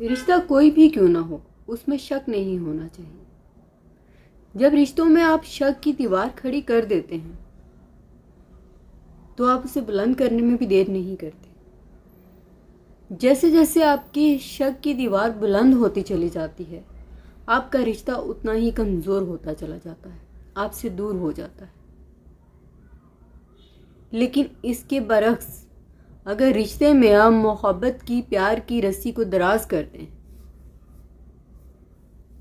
رشتہ کوئی بھی کیوں نہ ہو، اس میں شک نہیں ہونا چاہیے۔ جب رشتوں میں آپ شک کی دیوار کھڑی کر دیتے ہیں تو آپ اسے بلند کرنے میں بھی دیر نہیں کرتے۔ جیسے جیسے آپ کی شک کی دیوار بلند ہوتی چلی جاتی ہے، آپ کا رشتہ اتنا ہی کمزور ہوتا چلا جاتا ہے، آپ سے دور ہو جاتا ہے۔ لیکن اس کے برعکس اگر رشتے میں آپ محبت کی، پیار کی رسی کو دراز کر دیں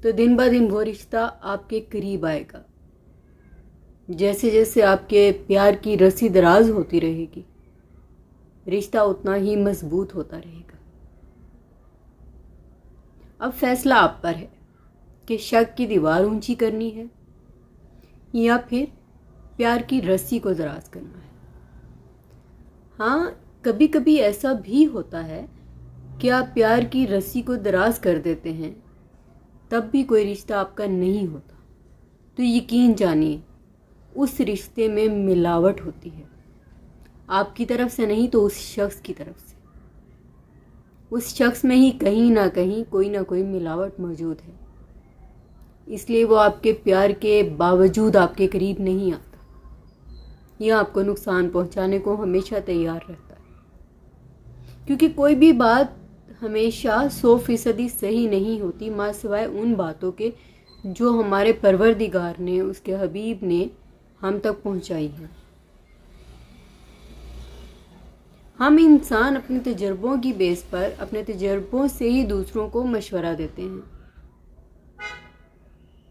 تو دن بہ دن وہ رشتہ آپ کے قریب آئے گا۔ جیسے جیسے آپ کے پیار کی رسی دراز ہوتی رہے گی، رشتہ اتنا ہی مضبوط ہوتا رہے گا۔ اب فیصلہ آپ پر ہے کہ شک کی دیوار اونچی کرنی ہے یا پھر پیار کی رسی کو دراز کرنا ہے۔ ہاں، کبھی کبھی ایسا بھی ہوتا ہے کہ آپ پیار کی رسی کو دراز کر دیتے ہیں، تب بھی کوئی رشتہ آپ کا نہیں ہوتا، تو یقین جانیے اس رشتے میں ملاوٹ ہوتی ہے۔ آپ کی طرف سے نہیں تو اس شخص کی طرف سے۔ اس شخص میں ہی کہیں نہ کہیں کوئی نہ کوئی ملاوٹ موجود ہے، اس لیے وہ آپ کے پیار کے باوجود آپ کے قریب نہیں آتا یا آپ کو نقصان پہنچانے کو ہمیشہ تیار رہتا ہے، کیونکہ کوئی بھی بات ہمیشہ 100% صحیح نہیں ہوتی، ماں سوائے ان باتوں کے جو ہمارے پروردگار نے، اس کے حبیب نے ہم تک پہنچائی ہیں۔ ہم انسان اپنے تجربوں کی بیس پر، اپنے تجربوں سے ہی دوسروں کو مشورہ دیتے ہیں۔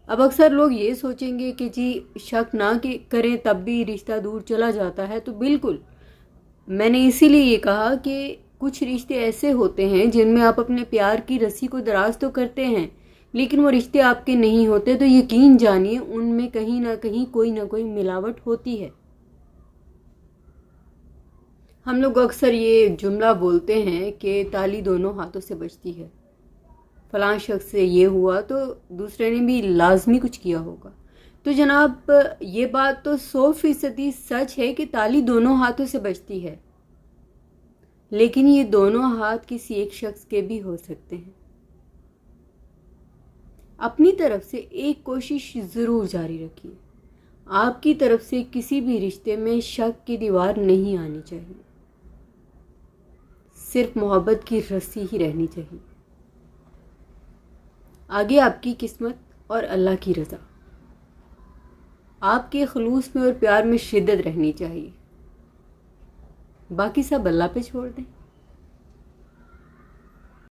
اب اکثر لوگ یہ سوچیں گے کہ جی شک نہ کریں تب بھی رشتہ دور چلا جاتا ہے، تو بالکل میں نے اسی لیے یہ کہا کہ کچھ رشتے ایسے ہوتے ہیں جن میں آپ اپنے پیار کی رسی کو دراز تو کرتے ہیں، لیکن وہ رشتے آپ کے نہیں ہوتے، تو یقین جانیے ان میں کہیں نہ کہیں کوئی نہ کوئی ملاوٹ ہوتی ہے۔ ہم لوگ اکثر یہ جملہ بولتے ہیں کہ تالی دونوں ہاتھوں سے بجتی ہے، فلاں شخص سے یہ ہوا تو دوسرے نے بھی لازمی کچھ کیا ہوگا۔ تو جناب یہ بات تو 100% سچ ہے کہ تالی دونوں ہاتھوں سے بجتی ہے، لیکن یہ دونوں ہاتھ کسی ایک شخص کے بھی ہو سکتے ہیں۔ اپنی طرف سے ایک کوشش ضرور جاری رکھیے، آپ کی طرف سے کسی بھی رشتے میں شک کی دیوار نہیں آنی چاہیے، صرف محبت کی رسی ہی رہنی چاہیے۔ آگے آپ کی قسمت اور اللہ کی رضا۔ آپ کے خلوص میں اور پیار میں شدت رہنی چاہیے، باقی سب اللہ پہ چھوڑ دیں۔